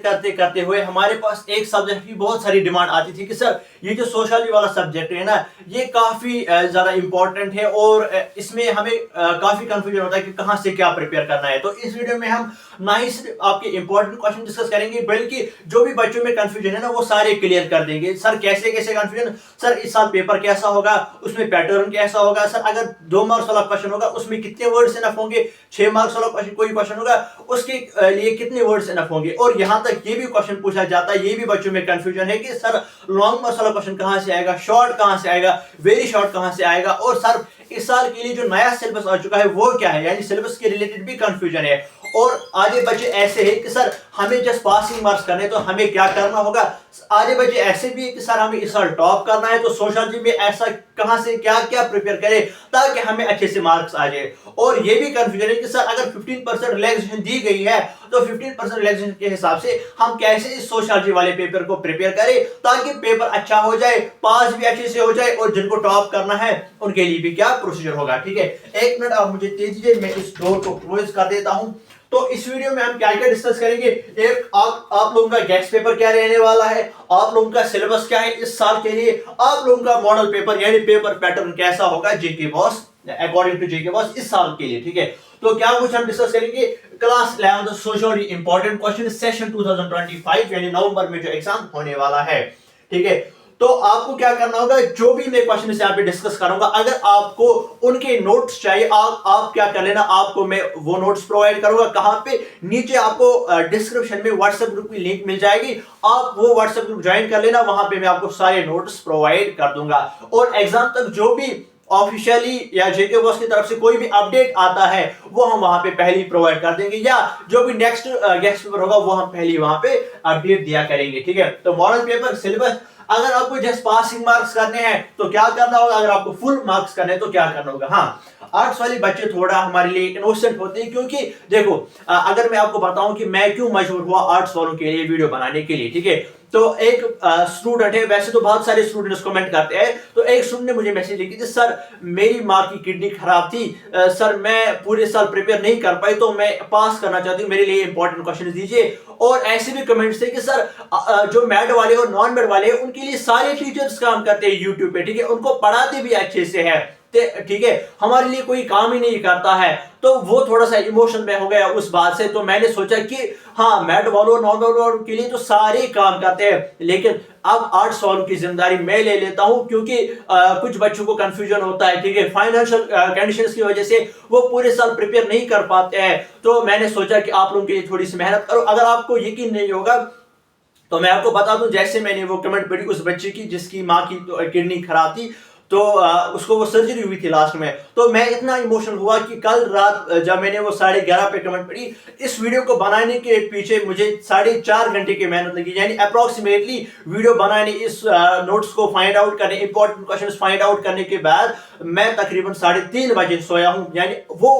करते करते हुए हमारे पास एक सब्जेक्ट की बहुत सारी डिमांड आती थी कि सर ये जो सोशल वाला सब्जेक्ट है ना, ये काफी ज्यादा इंपॉर्टेंट है और इसमें हमें काफी कंफ्यूजन होता है कि कहां से क्या प्रिपेयर करना है। तो इस वीडियो में हम ना ही सिर्फ आपके इंपॉर्टेंट क्वेश्चन डिस्कस करेंगे, बल्कि जो भी बच्चों में कंफ्यूजन है ना वो सारे क्लियर कर देंगे। सर कैसे कैसे कंफ्यूजन, सर इस साल पेपर कैसा होगा, उसमें पैटर्न कैसा होगा, सर अगर 2 मार्क्स वाला क्वेश्चन होगा उसमें कितने वर्ड्स इनफ होंगे, 6 मार्क्स वाला क्वेश्चन कोई क्वेश्चन होगा उसके लिए कितने वर्ड्स इनफ होंगे। और यहां तक ये भी क्वेश्चन पूछा जाता है, ये भी बच्चों में कंफ्यूजन है कि सर लॉन्ग मार्क्स वाला क्वेश्चन कहां से आएगा, शॉर्ट कहां से आएगा, वेरी शॉर्ट कहां से आएगा, और सर इस साल के लिए जो नया सिलेबस आ चुका है वो क्या है, यानी सिलेबस के रिलेटेड भी कंफ्यूजन है। और आधे बच्चे ऐसे हैं कि सर हमें जस्ट पासिंग मार्क्स करने, तो हमें क्या करना होगा। आधे बच्चे ऐसे भी है कि सर हमें इस साल टॉप करना है, तो सोशियोलॉजी में ऐसा कहां से क्या क्या प्रिपेयर करें ताकि हमें अच्छे से मार्क्स आ जाए। और ये भी कंफ्यूजन है कि सर अगर 15% रिलैक्सेशन दी गई है तो 15% रिलैक्सेशन के हिसाब से हम कैसे इस सोशियोलॉजी वाले पेपर को प्रिपेयर करें ताकि पेपर अच्छा हो जाए, पास भी अच्छे से हो जाए, और जिनको टॉप करना है उनके लिए भी क्या प्रोसीजर होगा। ठीक है, 1 मिनट आप मुझे दे दीजिए, मैं इस डोर को क्लोज कर देता हूं। तो इस वीडियो में हम क्या क्या डिस्कस करेंगे, एक आप लोगों का गेस्ट पेपर क्या रहने वाला है, आप लोगों का सिलेबस क्या है इस साल के लिए, आप लोगों का मॉडल पेपर यानी पेपर पैटर्न कैसा होगा JK BOSE according to JK BOSE इस साल के लिए। ठीक है, तो क्या कुछ हम डिस्कस करेंगे। Class 11 sociology important question session 2025 यानी नवंबर में जो एग्जाम होने वाला है। ठीक है, तो आपको क्या करना होगा, जो भी मैं क्वेश्चन से यहाँ पे डिस्कस करूंगा, अगर आपको उनके नोट्स चाहिए आप क्या कर लेना, आपको मैं वो नोट्स प्रोवाइड करूंगा। कहां पे, नीचे आपको डिस्क्रिप्शन में व्हाट्सएप ग्रुप की लिंक मिल जाएगी, आप वो व्हाट्सएप ग्रुप ज्वाइन कर लेना, वहां पे मैं आपको सारे नोट्स प्रोवाइड कर दूंगा। और एग्जाम तक जो भी ऑफिशियली या जेके बॉस की तरफ से कोई भी अपडेट आता है वो हम वहां पे पहले ही प्रोवाइड कर देंगे, या जो भी नेक्स्ट गेस्ट पेपर होगा वो हम पहले वहां पे अपडेट दिया करेंगे। ठीक है, तो मॉडल पेपर सिलेबस, अगर आपको जस्ट पासिंग मार्क्स करने हैं तो क्या करना होगा, अगर आपको फुल मार्क्स करने हैं तो क्या करना होगा। हाँ, आर्ट्स वाले बच्चे थोड़ा हमारे लिए इनोसेंट होते हैं, क्योंकि देखो अगर मैं आपको बताऊं कि मैं क्यों मजबूर हुआ आर्ट्स वालों के लिए वीडियो बनाने के लिए। ठीक है, तो एक स्टूडेंट है, वैसे तो बहुत सारे स्टूडेंट्स कमेंट करते हैं, तो एक स्टूडेंट ने मुझे मैसेज लिखी थी, सर मेरी माँ की किडनी खराब थी, सर मैं पूरे साल प्रिपेयर नहीं कर पाई, तो मैं पास करना चाहती हूँ, मेरे लिए इंपॉर्टेंट क्वेश्चन दीजिए। और ऐसे भी कमेंट्स थे कि सर जो मैड वाले और नॉन मैड वाले हैं उनके लिए सारे टीचर्स काम करते हैं यूट्यूब पे। ठीक है, उनको पढ़ाते भी अच्छे से है, ठीक है, हमारे लिए कोई काम ही नहीं करता है। तो वो थोड़ा सा इमोशन में हो गया उस बात से, तो मैंने सोचा कि हाँ मैड वालों नॉन मैड वालों के लिए तो सारे काम करते हैं, लेकिन अब आर्ट्स वालों की जिम्मेदारी मैं ले लेता हूं, क्योंकि कुछ बच्चों को कंफ्यूजन होता है। ठीक है, फाइनेंशियल कंडीशंस की वजह से वो पूरे साल प्रिपेयर नहीं कर पाते हैं, तो मैंने सोचा कि आप लोगों के लिए थोड़ी सी मेहनत करो। अगर आपको यकीन नहीं होगा तो मैं आपको बता दूं, जैसे मैंने वो कमेंट पढ़ी उस बच्चे की जिसकी माँ की तो किडनी खराब थी, तो उसको वो सर्जरी हुई थी लास्ट में, तो मैं इतना इमोशनल हुआ कि कल रात जब मैंने वो 11:30 पे कमेंट पढ़ी, इस वीडियो को बनाने के पीछे मुझे 4.5 घंटे की मेहनत लगी, यानी अप्रोक्सीमेटली वीडियो बनाने, इस नोट्स को फाइंड आउट करने, इंपॉर्टेंट क्वेश्चंस फाइंड आउट करने के बाद मैं तकरीबन 3:30 बजे सोया हूं। यानी वो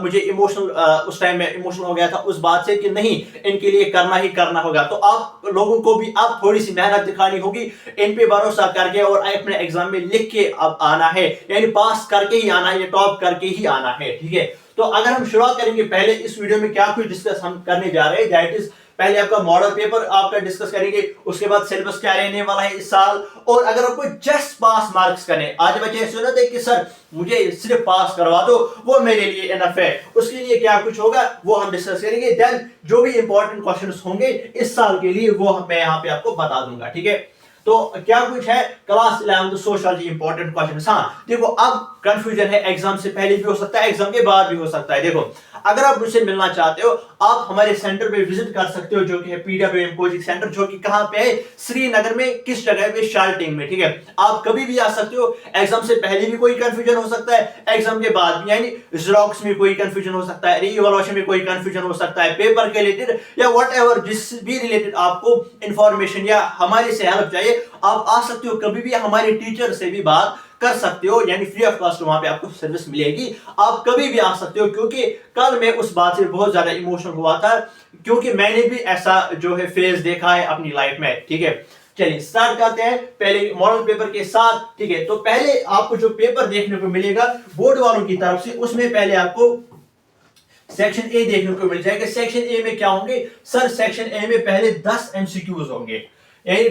मुझे इमोशनल उस टाइम में इमोशनल हो गया था उस बात से कि नहीं, इनके लिए करना ही करना होगा। तो आप लोगों को भी अब थोड़ी सी मेहनत दिखानी होगी, इन पे भरोसा करके और अपने एग्जाम में लिख के अब आना है, यानी पास करके ही आना है, टॉप करके ही आना है। ठीक है, तो अगर हम शुरुआत करेंगे, पहले इस वीडियो में क्या कुछ डिस्कस हम करने जा रहे हैं, दैट इज पहले आपका मॉडल पेपर आपका डिस्कस करेंगे, उसके बाद सिलेबस क्या रहने वाला है इस साल, और अगर आपको जस्ट पास मार्क्स करने, आज बच्चे सुनते थे कि सर मुझे सिर्फ पास करवा दो वो मेरे लिए इनफ है, उसके लिए क्या कुछ होगा वो हम डिस्कस करेंगे। देन जो भी इंपॉर्टेंट क्वेश्चंस होंगे इस साल के लिए वो मैं यहाँ पे आपको बता दूंगा। ठीक है, तो क्या कुछ है क्लास 11 सोशियोलॉजी इंपॉर्टेंट क्वेश्चन। हाँ देखो, अब कंफ्यूजन है, एग्जाम से पहले भी हो सकता है, एग्जाम के बाद भी हो सकता है। देखो, अगर आप मुझसे मिलना चाहते हो आप हमारे सेंटर पे विजिट कर सकते हो, जो कि है पीडब्ल्यूएम कोचिंग सेंटर, जो कि कहां पे है, श्रीनगर में, किस जगह पे, शाल्टिंग में। ठीक है, आप कभी भी आ सकते हो, एग्जाम से पहले भी कोई कंफ्यूजन हो सकता है, एग्जाम के बाद भी, यानी जेरोक्स में कोई कंफ्यूजन हो सकता है, रीइवैल्यूएशन में कोई कंफ्यूजन हो सकता है, पेपर के रिलेटेड या व्हाटएवर जिस भी रिलेटेड आपको इंफॉर्मेशन या हमारे से हेल्प चाहिए, आप आ सकते हो, कभी भी हमारे टीचर से भी बात कर सकते हो, यानी फ्री ऑफ कॉस्ट वहां पे आपको सर्विस मिलेगी, आप कभी भी आ सकते हो। क्योंकि कल मैं उस बात से बहुत ज्यादा इमोशनल हुआ था, क्योंकि मैंने भी ऐसा जो है फेज देखा है अपनी लाइफ में। ठीक है, चलिए स्टार्ट करते हैं पहले मॉडल पेपर के साथ। ठीक है, तो पहले आपको जो पेपर देखने को मिलेगा बोर्ड वालों की तरफ से, उसमें पहले आपको सेक्शन ए देखने को मिल जाएगा। सेक्शन ए में क्या होंगे सर? सेक्शन ए में पहले 10 एमसीक्यूज होंगे, यानी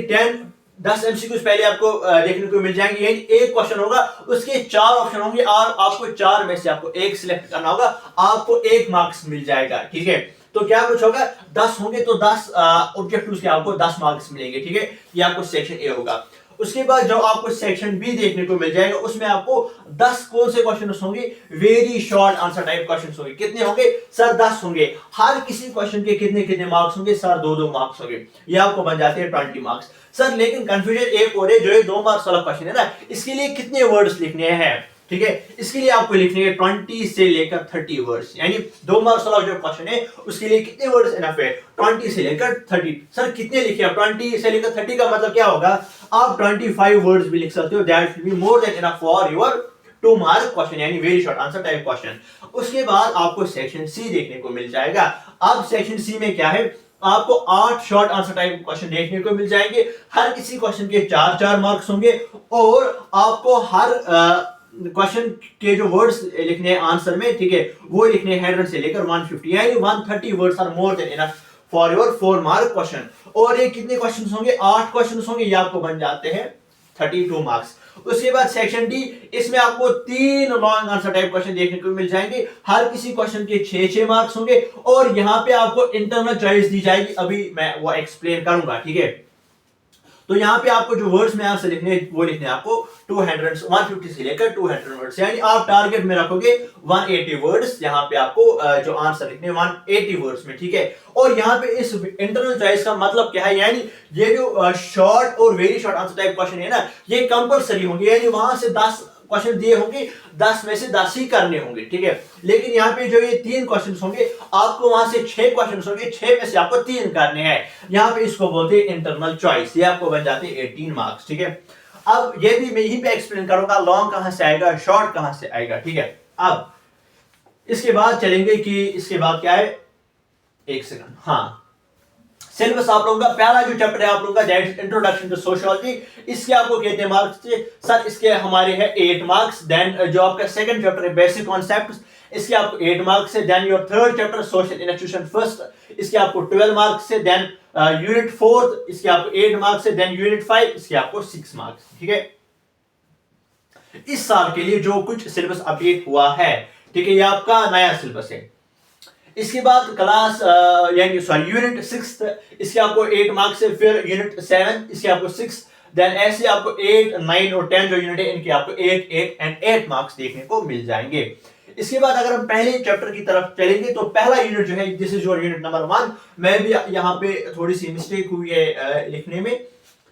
10 एमसीक्यूज पहले आपको देखने को मिल जाएंगे। यानी एक क्वेश्चन होगा, उसके 4 ऑप्शन होंगे और आपको 4 में से आपको एक सिलेक्ट करना होगा, आपको 1 मार्क्स मिल जाएगा। ठीक है, तो क्या कुछ होगा, 10 होंगे तो 10 ऑब्जेक्टिव्स के आपको 10 मार्क्स मिलेंगे। ठीक है, ये आपको सेक्शन ए होगा। उसके बाद जो आपको सेक्शन बी देखने को मिल जाएगा, उसमें आपको 10 कौन से क्वेश्चन होंगे? Very short answer type question होंगे। कितने होंगे सर? 10 होंगे। हर किसी क्वेश्चन के कितने कितने मार्क्स होंगे सर? 2-2 मार्क्स होंगे। ये आपको बन जाते हैं 20 मार्क्स। सर लेकिन कंफ्यूजन एक और है, जो ये 2 मार्क्स वाला क्वेश्चन है ना, इसके लिए कितने वर्ड्स लिखने हैं? ठीक है, इसके लिए आपको लिखने हैं 20 से लेकर 30 वर्ड्स, यानी 2 मार्क्स वाला जो क्वेश्चन है उसके लिए कितने वर्ड्स इनफ है? 20 से लेकर 30। सर कितने लिखे आप? 20 से लेकर 30 का मतलब क्या होगा? आप 25 वर्ड्स भी लिख सकते हो, that will be more than enough for your 2 mark question, यानी very short answer type question. उसके बाद आपको सेक्शन सी देखने को मिल जाएगा। अब सेक्शन सी में क्या है? आपको 8 शॉर्ट आंसर टाइप क्वेश्चन देखने को मिल जाएंगे। हर किसी क्वेश्चन के 4-4 मार्क्स होंगे और आपको हर क्वेश्चन के जो वर्ड्स लिखने हैं आंसर में, ठीक है, वो लिखने हैं 100 से लेकर 150, यानी 130 words are more than enough for your 4 mark question. और ये कितने क्वेश्चंस होंगे? 8 क्वेश्चंस होंगे, ये आपको बन जाते हैं 32 मार्क्स। उसके बाद सेक्शन डी, इसमें आपको 3 लॉन्ग आंसर टाइप क्वेश्चन देखने को मिल जाएंगे। हर किसी क्वेश्चन के 6-6 मार्क्स होंगे और यहाँ पे आपको इंटरनल चॉइस दी जाएगी, अभी मैं वो एक्सप्लेन करूंगा। ठीक है, तो यहाँ पे आपको जो वर्ड्स में आंसर लिखने वो लिखने आपको 150 से लेकर 200 वर्ड्स, यानी आप टारगेट में रखोगे 180 वर्ड्स। यहाँ पे आपको जो आंसर लिखने 180 वर्ड्स में। ठीक है, और यहाँ पे इस इंटरनल चॉइस का मतलब क्या है? यानी ये जो शॉर्ट और very short answer type question है ना, ये कंपलसरी होंगे, यानी वहां से 10 क्वेश्चन दिए होंगे, 10 में से 10 ही करने होंगे। ठीक है, लेकिन यहाँ पे जो ये 3 क्वेश्चन होंगे, आपको वहां से 6 क्वेश्चन होंगे, 6 में से आपको 3 करने हैं। यहाँ पे इसको बोलते हैं इंटरनल चॉइस, ये आपको बन जाते हैं 18 मार्क्स। ठीक है, अब ये भी मैं यहीं पे एक्सप्लेन करूंगा लॉन्ग कहां से आएगा, शॉर्ट कहां से आएगा। ठीक है, अब इसके बाद चलेंगे कि इसके बाद क्या है, एक सेकंड, हाँ, सिलेबस आप लोगों का पहला जो चैप्टर है आप लोगों का that is introduction to sociology, इसके आपको कितने मार्क्स थे सर? इसके हमारे हैं 8 मार्क्स। देन जो आपका सेकंड चैप्टर है बेसिक कॉन्सेप्ट्स, इसके आपको 8 मार्क्स है। Then your third chapter social institution first, इसके आपको 12 मार्क्स है। देन यूनिट 4 इसके आपको 8 मार्क्स है। देन यूनिट 5 इसके आपको 6 मार्क्स। ठीक है, इस साल के लिए जो कुछ सिलेबस अपडेट हुआ है, ठीक है, ये आपका नया सिलेबस है। इसके बाद क्लास यानी सॉरी यूनिट 6 इसके आपको 8 मार्क्स है। फिर यूनिट 7 इसके आपको 6। देन ऐसे आपको 8, 9 और 10 जो यूनिट है इनके आपको 8, 8 एंड 8 मार्क्स देखने को मिल जाएंगे। इसके बाद अगर हम पहले चैप्टर की तरफ चलेंगे तो पहला यूनिट जो है this is your unit number 1। मैं भी यहाँ पे थोड़ी सी मिस्टेक हुई है लिखने में,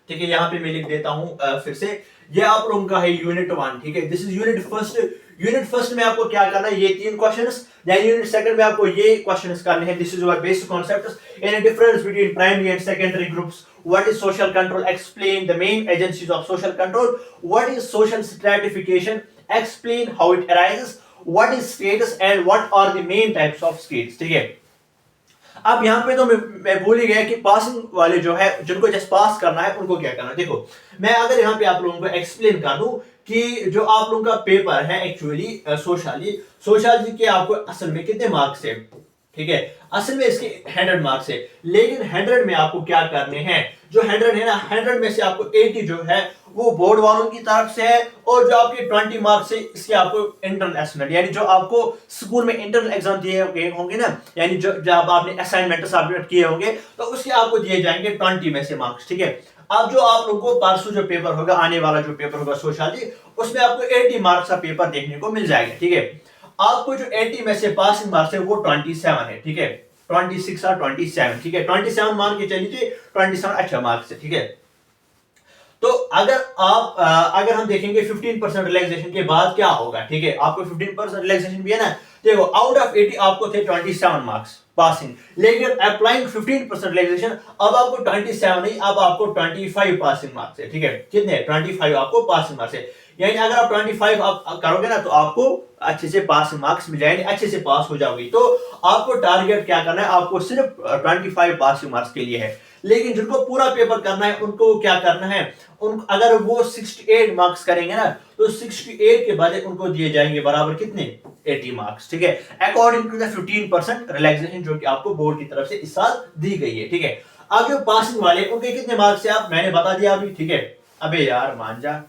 ठीक है, यहाँ पे मैं लिख देता हूँ फिर से। ये आप लोगों का है यूनिट 1, ठीक है, this is unit first. Unit first में आपको क्या करना है, ये 3 क्वेश्चंस। देन यूनिट सेकंड में आपको ये क्वेश्चंस करने हैं, this is your basic concepts in difference between primary and secondary groups, what is social control, explain the main agencies of social control, what is social stratification, explain how it arises, what is status and what are the main types of status. ठीक है, अब यहाँ पे तो मैं भूल ही गया कि पासिंग वाले जो है जिनको जस्ट पास करना है उनको क्या करना है। देखो मैं अगर यहाँ पे आप लोगों को एक्सप्लेन कर दूं कि जो आप लोगों का पेपर है एक्चुअली सोशियोलॉजी के आपको असल में कितने मार्क्स है, ठीक है, असल में इसके 100 मार्क्स है, लेकिन 100 में आपको क्या करने हैं, जो 100 है ना, 100 में से आपको 80 जो है वो बोर्ड वालों की तरफ से है, और जो आपके 20 मार्क्स है इसके आपको इंटरनल असेसमेंट, यानी जो आपको स्कूल में इंटरनल एग्जाम दिए होंगे ना, यानी जो जब आपने असाइनमेंट सबमिट किए होंगे तो उसके आपको दिए जाएंगे 20 में से मार्क्स। ठीक है, अब जो आप लोगों को परसों जो पेपर होगा, आने वाला जो पेपर होगा सोशियोलॉजी, उसमें आपको 80 मार्क्स का पेपर देखने को मिल जाएगा। ठीक है, आपको जो 80 में से पासिंग मार्क्स है वो 27 है। ठीक है, 26 और 27, ठीक है, 27 मान के चलिए, 27 अच्छा मार्क्स है। ठीक है, तो अगर हम देखेंगे 15% रिलैक्सेशन के बाद क्या होगा, ठीक है, आपको 15% रिलैक्सेशन भी है ना, देखो आउट ऑफ 80 आपको थे 27 मार्क्स पासिंग, लेकिन अप्लाइंग 15% रिलैक्सेशन अब आपको 27 नहीं, अब आपको 25 पासिंग मार्क्स है। ठीक है, कितने, 25 आपको पासिंग मार्क्स है, यानी अगर आप 25 आप करोगे ना तो आपको अच्छे से पासिंग मार्क्स मिल जाएंगे, अच्छे से पास हो जाओगे। तो आपको टारगेट क्या करना है, आपको सिर्फ 25 पासिंग मार्क्स के लिए है, लेकिन जिनको पूरा पेपर करना है उनको क्या करना है, अगर वो 68 मार्क्स करेंगे ना तो 68 के बाद उनको दिए जाएंगे बराबर कितने, 80 मार्क्स, ठीक है, अकॉर्डिंग टू द 15% रिलैक्सेशन जो कि आपको बोर्ड की तरफ से इस साल दी गई है, ठीक है। आगे पासिंग वाले उनके कितने मार्क्स है आप मैंने बता दिया अभी, ठीक है। अबे यार मान जा,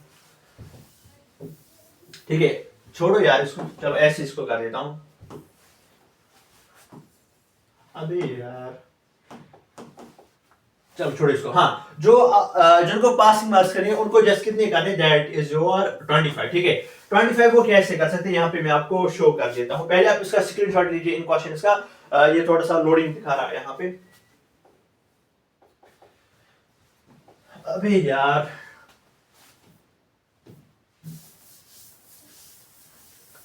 ठीक है, छोड़ो यार इसको, चलो ऐसे इसको कर देता हूं। अबे यार चलो छोड़ो इसको। हाँ, जो जिनको पासिंग मार्क्स करने उनको जस्ट कितने करने, दैट इज योर 25, ठीक है। 25 वो कैसे कर सकते हैं, यहाँ पे मैं आपको शो कर देता हूँ। पहले आप इसका स्क्रीनशॉट लीजिए इन क्वेश्चंस का। ये थोड़ा सा लोडिंग दिखा रहा है यहाँ पे। अबे यार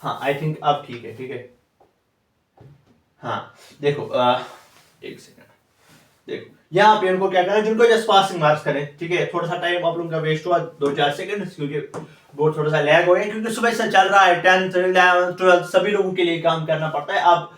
हाँ, आई थिंक अब ठीक है, ठीक है। हाँ देखो, एक सेकंड, देखो यहाँ पे उनको क्या करना है, जिनको जस्ट पासिंग मार्क्स करें, ठीक है। थोड़ा सा टाइम आप लोगों का वेस्ट हुआ 2-4 सेकंड, क्योंकि बोर्ड थोड़ा सा लैग हो गया, क्योंकि सुबह से चल रहा है। 10th 11th 12th सभी लोगों के लिए काम करना पड़ता है। आप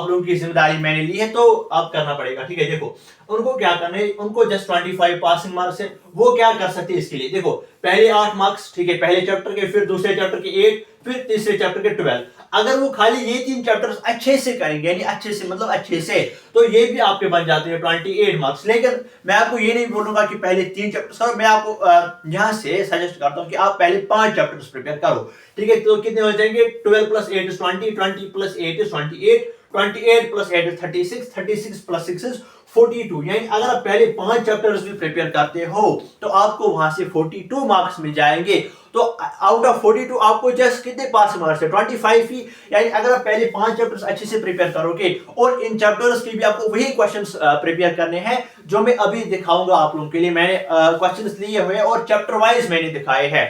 लोगों की जिम्मेदारी मैंने ली है, तो आप करना पड़ेगा, ठीक है। देखो उनको क्या करना है, उनको जस्ट 25 पासिंग मार्क्स है, वो क्या कर सकते हैं इसके लिए। देखो पहले 8 मार्क्स, ठीक है, पहले चैप्टर के, फिर दूसरे चैप्टर के 8, फिर तीसरे चैप्टर के 12। अगर वो खाली ये 3 चैप्टर्स अच्छे से करेंगे, यानी अच्छे से मतलब अच्छे से, तो ये भी आपके बन जाते हैं 28 मार्क्स। लेकिन मैं आपको ये नहीं बोलूंगा कि पहले 3 चैप्टर्स करो, मैं आपको यहाँ से सजेस्ट करता हूँ कि आप पहले 5 चैप्टर्स प्रिपेयर करो, ठीक है। तो कितने हो जाएंगे, 12 + 8 = 20, 20 + 8 = 28, 28 + 8 = 36, 36 + 6 = 42। यानी अगर आप पहले 5 चैप्टर्स भी प्रिपेयर करते हो तो आपको वहां से 42 मार्क्स मिल जाएंगे। तो आउट ऑफ 42 आपको जस्ट कितने पास मार्क्स है, 25 ही। यानी अगर आप पहले 5 चैप्टर्स अच्छे से प्रिपेयर करोगे, और इन चैप्टर्स के भी आपको वही क्वेश्चंस प्रिपेयर करने हैं जो मैं अभी दिखाऊंगा आप लोगों के लिए। मैंने क्वेश्चंस लिए हुए और चैप्टर वाइज मैंने दिखाए हैं।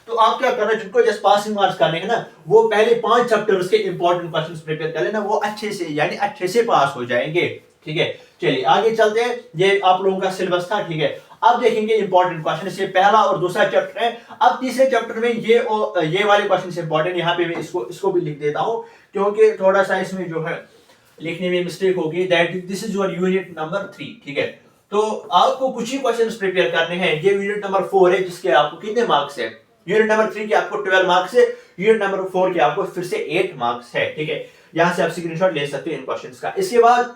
तो आप क्या करना, जिनको जस्ट पासिंग मार्क्स करने हैं ना, वो पहले 5 चैप्टर्स के इंपॉर्टेंट क्वेश्चंस प्रिपेयर कर लेना, वो अच्छे से यानी अच्छे से पास हो जाएंगे, ठीक है। चलिए आगे चलते हैं, ये आप लोगों का सिलेबस था, ठीक है। अब देखेंगे इंपॉर्टेंट क्वेश्चन, इससे पहला और दूसरा चैप्टर है। अब तीसरे चैप्टर में ये वाले क्वेश्चन इंपॉर्टेंट, यहाँ पे मैं इसको भी लिख देता हूँ, क्योंकि थोड़ा सा इसमें जो है लिखने में मिस्टेक होगी। That this is your unit number 3, ठीक है। तो आपको कुछ ही क्वेश्चंस प्रिपेयर करने हैं। ये यूनिट नंबर 4 है, जिसके आपको कितने मार्क्स है, यूनिट नंबर 3 के आपको 12 मार्क्स है, यूनिट नंबर 4 के आपको फिर से 8 मार्क्स है, ठीक है। यहां से आप स्क्रीनशॉट ले सकते हैं इन क्वेश्चंस का। इसके बाद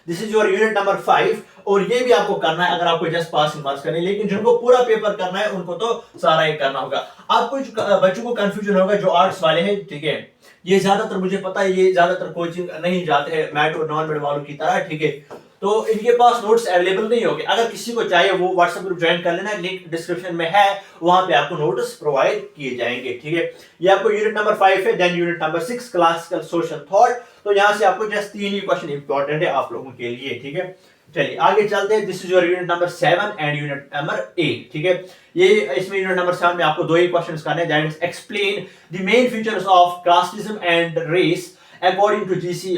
this is your unit number 5, और ये भी आपको करना है अगर आपको जस्ट पासिंग मार्क्स करने, लेकिन जिनको पूरा पेपर करना है उनको तो सारा ही करना होगा। आप कुछ बच्चों को कंफ्यूजन होगा जो आर्ट्स वाले हैं, ठीक है। ये ज्यादातर मुझे पता है, ये ज्यादातर कोचिंग नहीं जाते हैं मैथ और नॉन मैथ वालों की तरह, ठीक है। तो इनके पास नोट्स अवेलेबल नहीं होंगे। अगर किसी को चाहिए वो व्हाट्सएप ग्रुप ज्वाइन कर लेना, लिंक डिस्क्रिप्शन में है, वहां पे आपको नोट्स प्रोवाइड किए जाएंगे, ठीक है। ये आपको यूनिट नंबर 5 है। Then unit number 6 classical social thought. तो यहां से आपको जस्ट 3 ही क्वेश्चन इंपॉर्टेंट है आप लोगों के लिए, ठीक है। चलिए आगे चलते हैं। This is your unit number 7 and unit number 8, ठीक है। ये इसमें यूनिट नंबर 7 में आपको 2 ही क्वेश्चंस करने हैं। That is explain the main features of casteism and race according to G.C.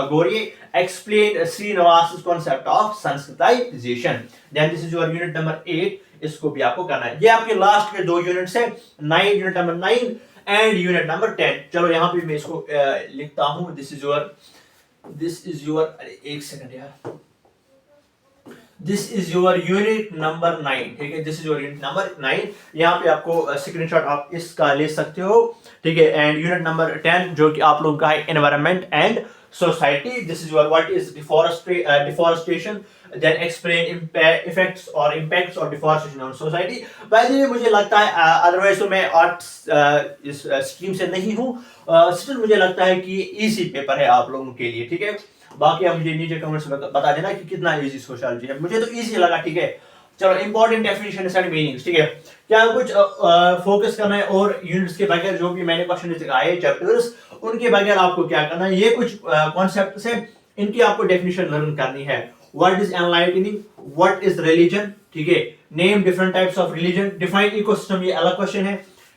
Gorie, explain Srinivas's concept of Sanskritization. Then this is your unit number 8. इसको भी आपको करना है। ये आपके लास्ट के 2 यूनिट्स हैं, 9 unit number 9 and unit number 10। चलो यहाँ पे मैं इसको लिखता हूँ। दिस इज योर अरे एक सेकंड यार, this is your unit number 9, ठीक है। This is your unit number 9। यहाँ पे आपको स्क्रीनशॉट आप इसका ले सकते हो, ठीक है। एंड यूनिट नंबर 10 जो कि आप लोगों का है environment and society. This is your what is deforestation, then explain effects और impacts of deforestation on society. By the way मुझे लगता है अदरवाइज तो मैं आर्ट्स इस स्ट्रीम से नहीं हूँ, स्टिल मुझे लगता है कि इजी पेपर है आप लोगों के लिए, ठीक है। बाकी आप मुझे नीचे कमेंट्स में बता देना कि कितना इजी सोशियोलॉजी है। मुझे तो इजी लगा, ठीक है। चलो इंपॉर्टेंट डेफिनेशंस एंड मीनिंग्स, ठीक है। क्या कुछ फोकस करना है, और यूनिट्स के बगैर जो भी मैंने क्वेश्चन दिखाए चैप्टर्स, उनके बगैर आपको क्या करना है, ये कुछ कॉन्सेप्ट्स हैं, इनकी आपको डेफिनेशन लर्न करनी है। What is enlightening, what is religion, ठीक है। Name different types of religion, define ecosystem, ये अलग क्वेश्चन है।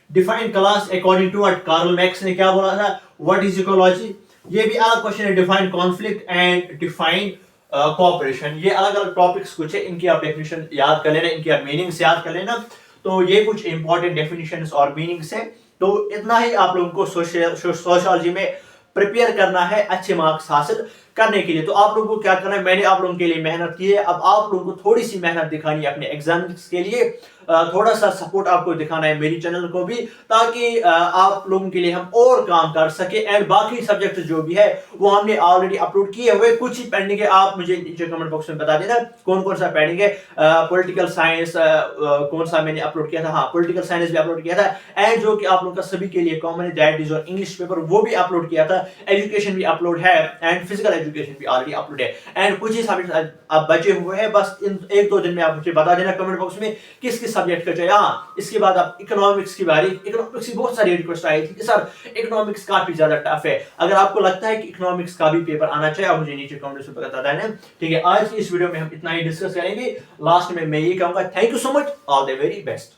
Define class according to what Karl Marx ने क्या बोला था। व्हाट इज इकोलॉजी, ये भी अलग क्वेश्चन है। Define conflict and define cooperation, ये अलग अलग टॉपिक्स कुछ है, इनकी आप डेफिनेशन याद कर लेना, इनकी आप मीनिंग्स याद कर लेना। तो ये कुछ इंपॉर्टेंट डेफिनेशंस और मीनिंग्स है। तो इतना ही आप लोगों को सोशियोलॉजी में प्रिपेयर करना है अच्छे मार्क्स हासिल करने के लिए। तो आप लोगों को क्या करना है, मैंने आप लोगों के लिए मेहनत की है, अब आप लोगों को थोड़ी सी मेहनत दिखानी है अपने एग्जाम्स के लिए। थोड़ा सा सपोर्ट आपको दिखाना है मेरी चैनल को भी, ताकि आप लोगों के लिए हम और काम कर सके। एंड बाकी सब्जेक्ट जो भी है वो हमने ऑलरेडी अपलोड किए हुए, कुछ ही पेंडिंग है। आप मुझे नीचे कमेंट बॉक्स में बता देना कौन कौन सा पेंडिंग है। पॉलिटिकल साइंस कौन सा मैंने अपलोड किया था, हाँ पॉलिटिकल साइंस भी अपलोड किया था। एंड जो कि आप लोगों का सभी के लिए कॉमन है, दैट इज और इंग्लिश पेपर, वो भी अपलोड किया था। एजुकेशन भी अपलोड है एंड फिजिकल एजुकेशन भी ऑलरेडी अपलोड है। एंड कुछ ही सब्जेक्ट अब बचे हुए हैं, बस इन एक दो दिन में आप मुझे बता देना कमेंट बॉक्स में किस किस सब्जेक्ट का चाहिए। हाँ, इसके बाद आप इकोनॉमिक्स की बारी, इकोनॉमिक्स की बहुत सारी रिक्वेस्ट आई थी कि सर इकोनॉमिक्स काफी ज्यादा टफ है। अगर आपको लगता है कि इकोनॉमिक्स का भी पेपर आना चाहिए, आप मुझे नीचे कमेंट में बता देना। ठीक है, आज की इस वीडियो में हम इतना ही डिस्कस करेंगे। लास्ट में मैं ये कहूंगा, thank you so much, all the very best.